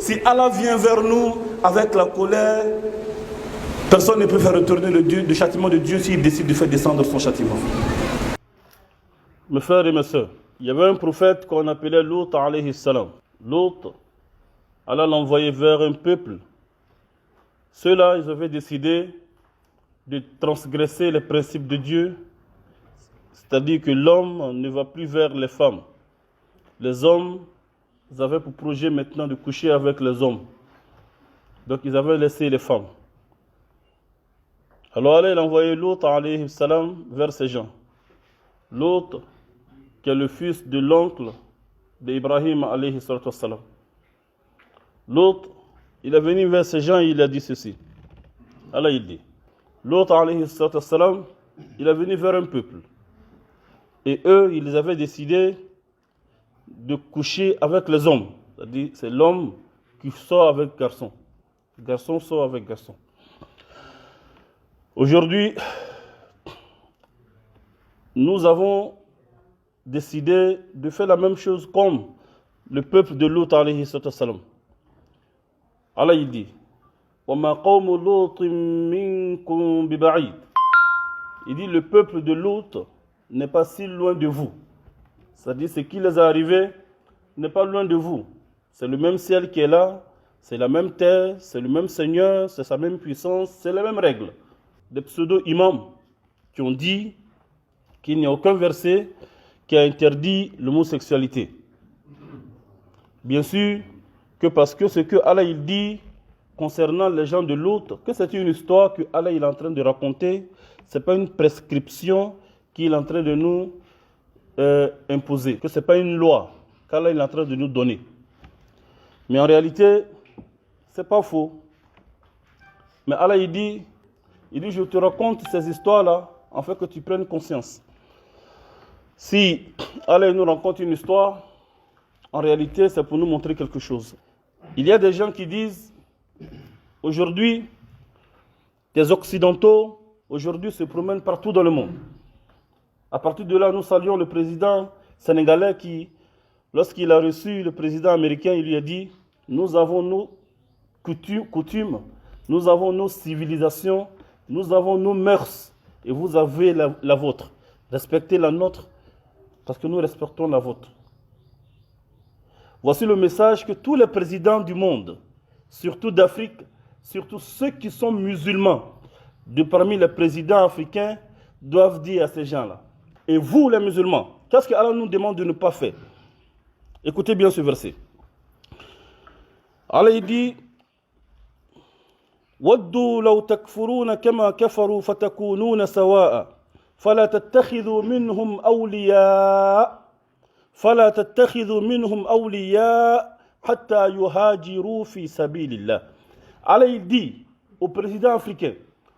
Si Allah vient vers nous avec la colère, personne ne peut faire retourner le châtiment de Dieu s'il décide de faire descendre son châtiment. Mes frères et mes sœurs, il y avait un prophète qu'on appelait Lut alayhi salam. Lut, Allah l'a envoyé vers un peuple. Ceux-là, ils avaient décidé de transgresser les principes de Dieu, c'est-à-dire que l'homme ne va plus vers les femmes. Les hommes, ils avaient pour projet maintenant de coucher avec les hommes. Donc ils avaient laissé les femmes. Alors Allah, il a envoyé Lut alayhi salam vers ces gens. Lut, qui est le fils de l'oncle d'Ibrahim alayhi salam. Lut, il est venu vers ces gens et il a dit ceci. Allah, il dit, Lut alayhi salam, il est venu vers un peuple. Et eux, ils avaient décidé de coucher avec les hommes. C'est-à-dire, c'est l'homme qui sort avec garçon. Le garçon sort avec garçon. Aujourd'hui, nous avons décidé de faire la même chose comme le peuple de Lut alayhi salam. Allah, il dit, وَمَا قَوْمُ لُوطٍ مِّنكُمْ بِبَعِيدٍ. Il dit, le peuple de Lut n'est pas si loin de vous. C'est-à-dire, ce qui les est arrivé n'est pas loin de vous. C'est le même ciel qui est là, c'est la même terre, c'est le même Seigneur, c'est sa même puissance, c'est les mêmes règles. Des pseudo-imams qui ont dit qu'il n'y a aucun verset qui a interdit l'homosexualité. Bien sûr que parce que ce que Allah il dit concernant les gens de Lut, que c'est une histoire que Allah il est en train de raconter, ce n'est pas une prescription qu'il est en train de nous imposer, que ce n'est pas une loi qu'Allah il est en train de nous donner. Mais en réalité, ce n'est pas faux. Mais Allah il dit, je te raconte ces histoires-là, afin que tu prennes conscience. Si Allah nous raconte une histoire, en réalité, c'est pour nous montrer quelque chose. Il y a des gens qui disent, aujourd'hui, des Occidentaux, aujourd'hui, se promènent partout dans le monde. À partir de là, nous saluons le président sénégalais qui, lorsqu'il a reçu le président américain, il lui a dit, nous avons nos coutumes, nous avons nos civilisations, nous avons nos mœurs, et vous avez la vôtre. Respectez la nôtre, parce que nous respectons la vôtre. Voici le message que tous les présidents du monde, surtout d'Afrique, surtout ceux qui sont musulmans, de parmi les présidents africains, doivent dire à ces gens-là. Et vous, les musulmans, qu'est-ce que Allah nous demande de ne pas faire? Écoutez bien ce verset. Allah il dit, وَدُّوا لَوْ تَكْفُرُونَ كَمَا كَفَرُوا فَتَكُونُونَ سَوَاءً فَلَا تَتَّخِذُوا مِنْهُمْ أَوْلِيَاءَ حَتَّى يُهَاجِرُوا فِي سَبِيلِ اللَّهِ. Allah il dit au président africain,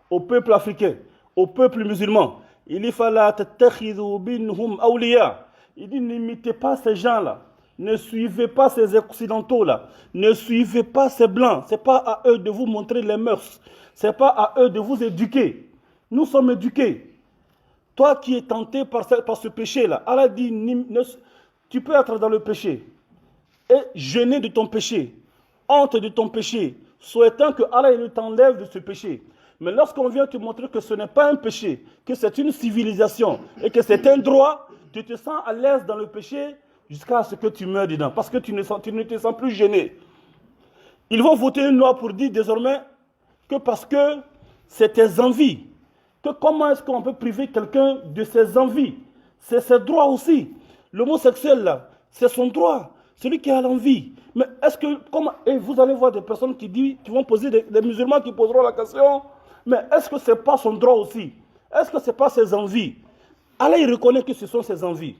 au peuple africain, au peuple musulman, il dit فَلَا تَتَّخِذُوا مِنْهُمْ أَوْلِيَاءَ. Il dit n'imitez pas ces gens-là. Ne suivez pas ces occidentaux-là. Ne suivez pas ces blancs. Ce n'est pas à eux de vous montrer les mœurs. Ce n'est pas à eux de vous éduquer. Nous sommes éduqués. Toi qui es tenté par ce péché-là, Allah dit, tu peux être dans le péché et gêner de ton péché, honte de ton péché, souhaitant que Allah ne t'enlève de ce péché. Mais lorsqu'on vient te montrer que ce n'est pas un péché, que c'est une civilisation et que c'est un droit, tu te sens à l'aise dans le péché, jusqu'à ce que tu meurs dedans, parce que tu ne te sens plus gêné. Ils vont voter une loi pour dire désormais que parce que c'est tes envies, que comment est-ce qu'on peut priver quelqu'un de ses envies? C'est ses droits aussi. L'homosexuel là, c'est son droit, celui qui a l'envie. Mais est-ce que, et vous allez voir des personnes qui vont poser, des musulmans qui poseront la question, mais est-ce que ce n'est pas son droit aussi? Est-ce que ce n'est pas ses envies? Allah il reconnaît que ce sont ses envies.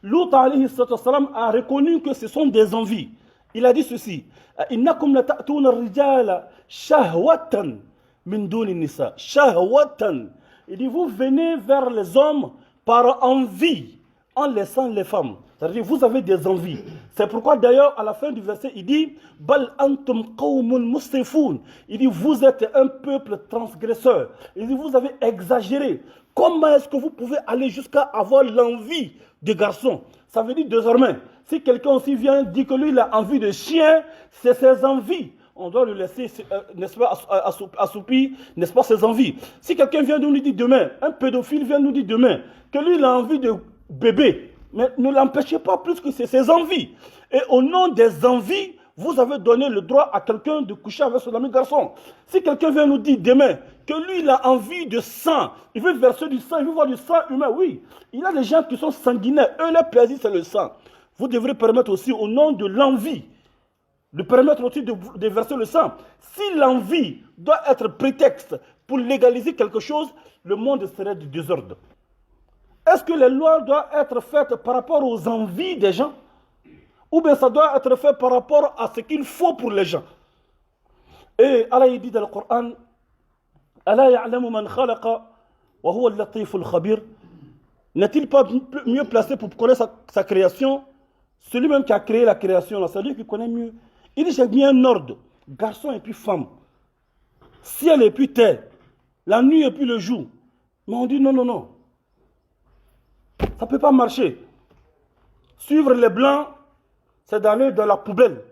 Lut alayhi salam a reconnu que ce sont des envies. Il a dit ceci, innakum la ta'tuna ar-rijala shahwatan min duni nisa. Shahwatan. Il dit vous venez vers les hommes par envie, en laissant les femmes. C'est-à-dire, vous avez des envies. C'est pourquoi d'ailleurs, à la fin du verset, il dit Bal antum qawmun musrifun. Il dit, vous êtes un peuple transgresseur. Il dit, vous avez exagéré. Comment est-ce que vous pouvez aller jusqu'à avoir l'envie de garçons? Ça veut dire désormais, si quelqu'un aussi vient dire que lui, il a envie de chien, c'est ses envies. On doit le laisser, n'est-ce pas, assoupir, n'est-ce pas, ses envies. Si quelqu'un vient nous dire demain, un pédophile vient nous dire demain, que lui, il a envie de bébé, mais ne l'empêchez pas plus que c'est ses envies. Et au nom des envies, vous avez donné le droit à quelqu'un de coucher avec son ami garçon. Si quelqu'un vient nous dire demain que lui, il a envie de sang, il veut verser du sang, il veut voir du sang humain, oui. Il y a des gens qui sont sanguinaires, eux, leur plaisir, c'est le sang. Vous devrez permettre aussi, au nom de l'envie, de permettre aussi de verser le sang. Si l'envie doit être prétexte pour légaliser quelque chose, le monde serait du désordre. Est-ce que les lois doivent être faites par rapport aux envies des gens? Ou bien ça doit être fait par rapport à ce qu'il faut pour les gens? Et Allah dit dans le Coran, Allah ya'lamu man khalaqa wa huwa al-latiful khabir. N'est-il pas mieux placé pour connaître sa création? Celui même qui a créé la création, c'est lui qui connaît mieux. Il dit, j'ai mis un ordre, garçon et puis femme, ciel et puis terre, la nuit et puis le jour. Mais on dit non, non, non. Ça ne peut pas marcher. Suivre les blancs, c'est d'aller dans la poubelle.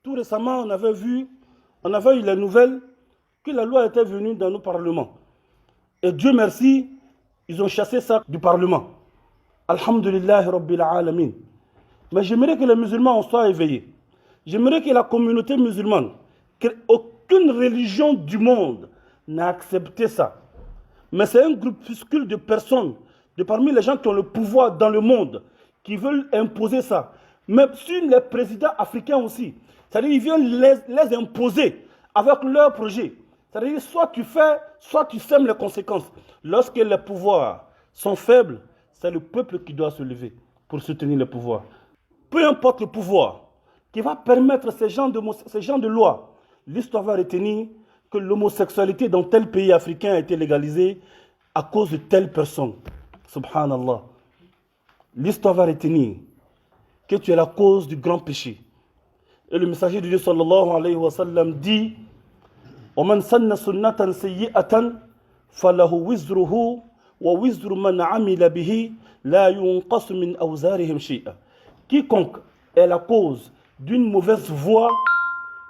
Tout récemment, on avait eu les nouvelles que la loi était venue dans nos parlements. Et Dieu merci, ils ont chassé ça du Parlement. Alhamdulillah Rabbil Alamin. Mais j'aimerais que les musulmans soient éveillés. J'aimerais que la communauté musulmane, qu'aucune religion du monde n'a accepté ça. Mais c'est un groupuscule de personnes, de parmi les gens qui ont le pouvoir dans le monde, qui veulent imposer ça. Mais sur les présidents africains aussi. C'est-à-dire qu'ils viennent les imposer avec leurs projets. C'est-à-dire soit tu fais, soit tu sèmes les conséquences. Lorsque les pouvoirs sont faibles, c'est le peuple qui doit se lever pour soutenir le pouvoir. Peu importe le pouvoir qui va permettre ces gens de loi, l'histoire va retenir que l'homosexualité dans tel pays africain a été légalisée à cause de telle personne. Subhanallah. L'histoire va retenir que tu es la cause du grand péché. Et le messager de Dieu sallallahu alayhi wa sallam dit وَمَنْ سَنَّ سُنَّةً سَيِّئَةً فَلَهُ وِزْرُهُ وَوِزْرُ مَنْ عَمِلَ بِهِ لَا يُنْقَصُ مِنْ أَوْزَارِهِمْ شَيْئًا. Quiconque est la cause d'une mauvaise voie,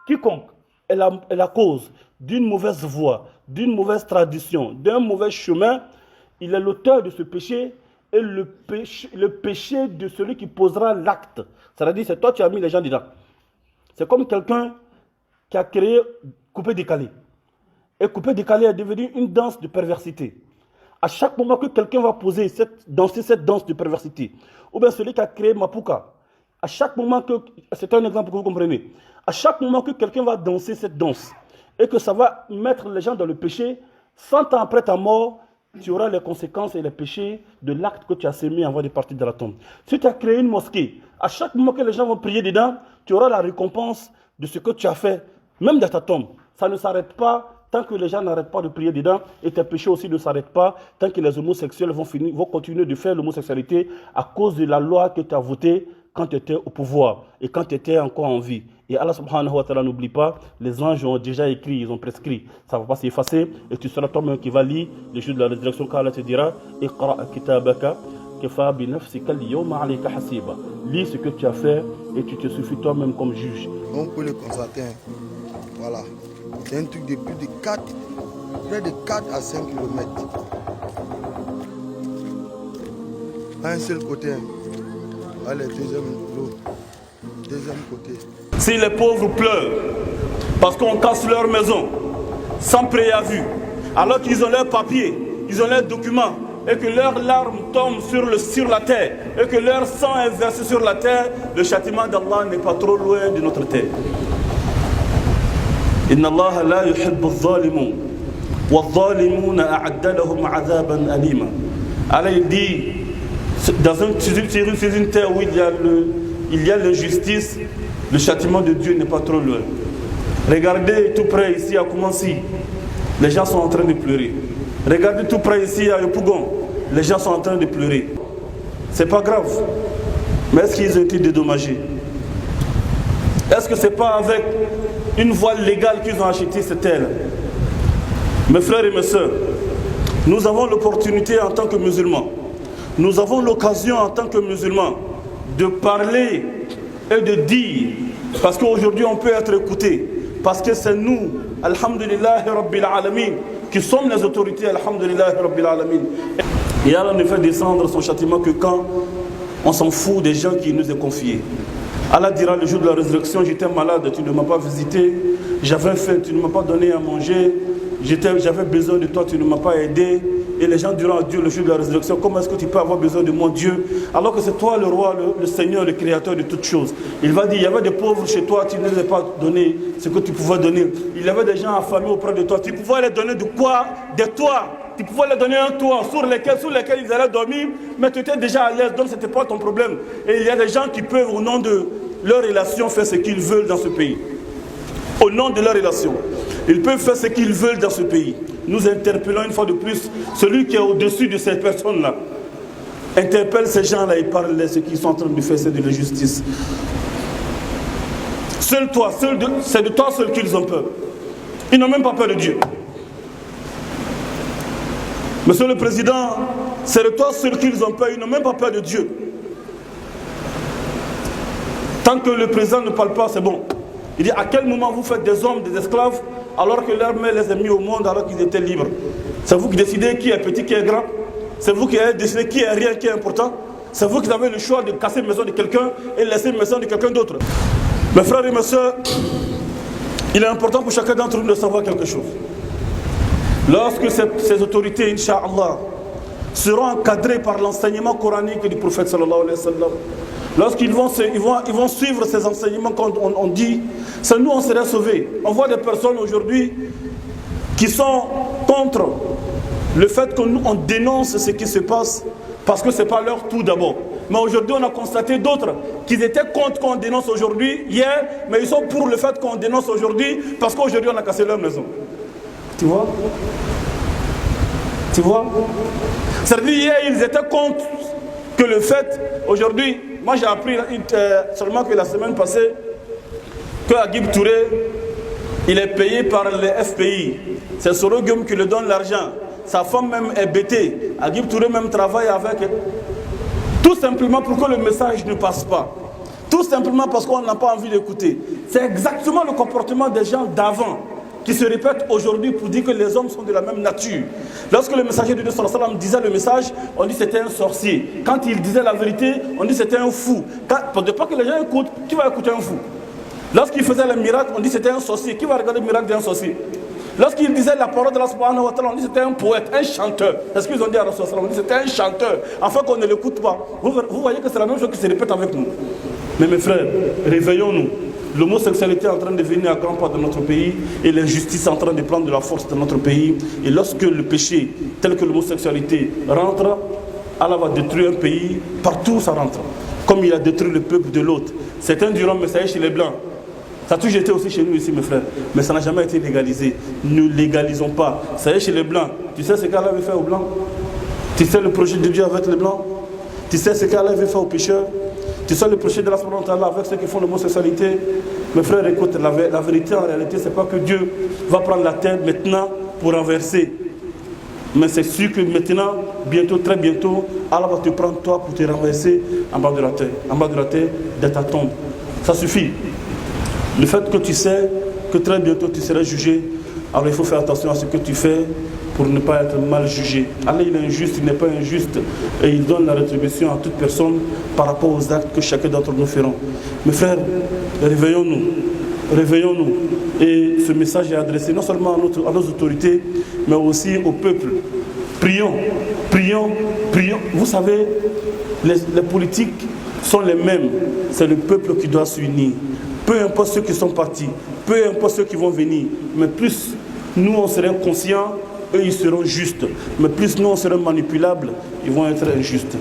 quiconque est la cause d'une mauvaise voie, d'une mauvaise tradition, d'un mauvais chemin, il est l'auteur de ce péché et le péché de celui qui posera l'acte. C'est-à-dire, c'est toi qui as mis les gens dedans. C'est comme quelqu'un qui a créé coupé-décalé. Et coupé-décalé est devenu une danse de perversité. À chaque moment que quelqu'un va danser cette danse de perversité, ou bien celui qui a créé Mapuka, à chaque moment que, c'est un exemple que vous comprenez, à chaque moment que quelqu'un va danser cette danse, et que ça va mettre les gens dans le péché, 100 ans après ta mort, tu auras les conséquences et les péchés de l'acte que tu as sémé avant de partir de la tombe. Si tu as créé une mosquée, à chaque moment que les gens vont prier dedans, tu auras la récompense de ce que tu as fait, même dans ta tombe. Ça ne s'arrête pas tant que les gens n'arrêtent pas de prier dedans, et tes péchés aussi ne s'arrêtent pas tant que les homosexuels vont continuer de faire l'homosexualité à cause de la loi que tu as votée quand tu étais au pouvoir et quand tu étais encore en vie. Et Allah subhanahu wa ta'ala, n'oublie pas, les anges ont déjà écrit, ils ont prescrit. Ça ne va pas s'effacer et tu seras toi-même qui va lire les choses de la résurrection car Allah te dira Iqra kitabaka kafa bi nafsika al-yawma alayka hasiba. Lis ce que tu as fait et tu te suffis toi-même comme juge. On peut le constater. Voilà. C'est un truc de plus de 4, près de 4 à 5 km. À un seul côté. Allez, deuxième côté. Si les pauvres pleurent parce qu'on casse leur maison sans préavis, alors qu'ils ont leurs papiers, ils ont leurs documents, et que leurs larmes tombent sur la terre, et que leur sang est versé sur la terre, le châtiment d'Allah n'est pas trop loin de notre terre. Inna Allah la yuhibbu adh-dhalimun wadh-dhalimuna a'adda lahum 'adhaban alima. Allah dit dans une terre où il y a l'injustice, le châtiment de Dieu n'est pas trop loin. Regardez tout près ici à Koumansi, les gens sont en train de pleurer. Regardez tout près ici à Yopougon, les gens sont en train de pleurer. c'est pas grave. Mais est-ce qu'ils ont été dédommagés? Est-ce que c'est pas avec une voile légale qu'ils ont acheté ces terres? Mes frères et mes sœurs, nous avons l'opportunité en tant que musulmans, nous avons l'occasion en tant que musulmans de parler et de dire, parce qu'aujourd'hui on peut être écouté, parce que c'est nous, alhamdulillah rabbil alamin, qui sommes les autorités, alhamdulillah rabbil alamin. Et Allah ne fait descendre son châtiment que quand on s'en fout des gens qui nous est confiés. Allah dira le jour de la résurrection, j'étais malade, tu ne m'as pas visité, j'avais faim, tu ne m'as pas donné à manger, j'avais besoin de toi, tu ne m'as pas aidé. Et les gens diront à Dieu le jour de la résurrection, comment est-ce que tu peux avoir besoin de moi, Dieu, alors que c'est toi le roi, le Seigneur, le créateur de toutes choses. Il va dire, il y avait des pauvres chez toi, tu ne les as pas donné ce que tu pouvais donner. Il y avait des gens affamés auprès de toi, tu pouvais les donner de quoi? De toi. Tu pouvais leur donner un toit sur lesquels ils allaient dormir, mais tu étais déjà à l'aise, donc ce n'était pas ton problème. Et il y a des gens qui peuvent, au nom de leur relation, faire ce qu'ils veulent dans ce pays. Au nom de leur relation, ils peuvent faire ce qu'ils veulent dans ce pays. Nous interpellons une fois de plus celui qui est au-dessus de ces personnes-là. Interpelle ces gens-là et parle-les ce qu'ils sont en train de faire, c'est de l'injustice. Seul toi, c'est de toi seul qu'ils ont peur. Ils n'ont même pas peur de Dieu. Monsieur le Président, c'est de toi seul qu'ils ont peur, ils n'ont même pas peur de Dieu. Tant que le président ne parle pas, c'est bon. Il dit, à quel moment vous faites des hommes, des esclaves, alors que leur mère les a mis au monde alors qu'ils étaient libres? C'est vous qui décidez qui est petit, qui est grand? C'est vous qui avez décidé qui est rien, qui est important? C'est vous qui avez le choix de casser la maison de quelqu'un et laisser la maison de quelqu'un d'autre? Mes frères et mes soeurs, il est important pour chacun d'entre nous de savoir quelque chose. Lorsque ces autorités, Inch'Allah, seront encadrées par l'enseignement coranique du prophète sallallahu alayhi wa sallam, lorsqu'ils vont suivre ces enseignements qu'on dit, c'est nous on serait sauvés. On voit des personnes aujourd'hui qui sont contre le fait qu'on dénonce ce qui se passe parce que ce n'est pas leur tout d'abord. Mais aujourd'hui on a constaté d'autres qui étaient contre qu'on dénonce aujourd'hui, hier, mais ils sont pour le fait qu'on dénonce aujourd'hui parce qu'aujourd'hui on a cassé leur maison. Tu vois? Tu vois? C'est-à-dire hier ils étaient contre que le fait, aujourd'hui, moi j'ai appris seulement que la semaine passée, que Agib Touré, il est payé par les FPI. C'est Sorogum qui lui donne l'argent. Sa femme même est bêtée. Agib Touré même travaille avec. Tout simplement pour que le message ne passe pas. Tout simplement parce qu'on n'a pas envie d'écouter. C'est exactement le comportement des gens d'avant qui se répètent aujourd'hui pour dire que les hommes sont de la même nature. Lorsque le messager de Dieu sallallahu alayhi wa sallam disait le message, on dit c'était un sorcier. Quand il disait la vérité, on dit c'était un fou. Pour ne pas que les gens écoutent, qui va écouter un fou? Lorsqu'il faisait le miracle, on dit c'était un sorcier. Qui va regarder le miracle d'un sorcier? Lorsqu'il disait la parole de la subhanahu wa ta'ala, on dit c'était un poète, un chanteur. Est-ce qu'ils ont dit à Rasul sallallahu alayhi wa sallam? On dit c'était un chanteur, afin qu'on ne l'écoute pas. Vous voyez que c'est la même chose qui se répète avec nous. Mais mes frères, réveillons-nous. L'homosexualité est en train de venir à grand pas dans notre pays et l'injustice est en train de prendre de la force dans notre pays. Et lorsque le péché, tel que l'homosexualité, rentre, Allah va détruire un pays, partout ça rentre. Comme il a détruit le peuple de l'autre. Certains diront, mais ça y est chez les Blancs. Ça a toujours été aussi chez nous ici, mes frères. Mais ça n'a jamais été légalisé. Ne légalisons pas. Ça y est chez les Blancs. Tu sais ce qu'Allah veut faire aux Blancs? Tu sais le projet de Dieu avec les Blancs? Tu sais ce qu'Allah veut faire aux pécheurs? Tu sais le projet de la subhanahu wa ta'ala avec ceux qui font l'homosexualité? Mes frères, écoute, la vérité en réalité, c'est pas que Dieu va prendre la terre maintenant pour renverser. Mais c'est sûr que maintenant, bientôt, très bientôt, Allah va te prendre toi pour te renverser en bas de la terre de ta tombe. Ça suffit. Le fait que tu sais que très bientôt tu seras jugé, alors il faut faire attention à ce que tu fais pour ne pas être mal jugé. Allah il est injuste, il n'est pas injuste et il donne la rétribution à toute personne par rapport aux actes que chacun d'entre nous ferons. Mes frères, réveillons-nous, réveillons-nous. Et ce message est adressé non seulement à nos autorités, mais aussi au peuple. Prions, prions, prions. Vous savez, les politiques sont les mêmes. C'est le peuple qui doit s'unir. Peu importe ceux qui sont partis, peu importe ceux qui vont venir, mais plus nous on serait conscients, eux ils seront justes. Mais plus nous on serait manipulables, ils vont être injustes.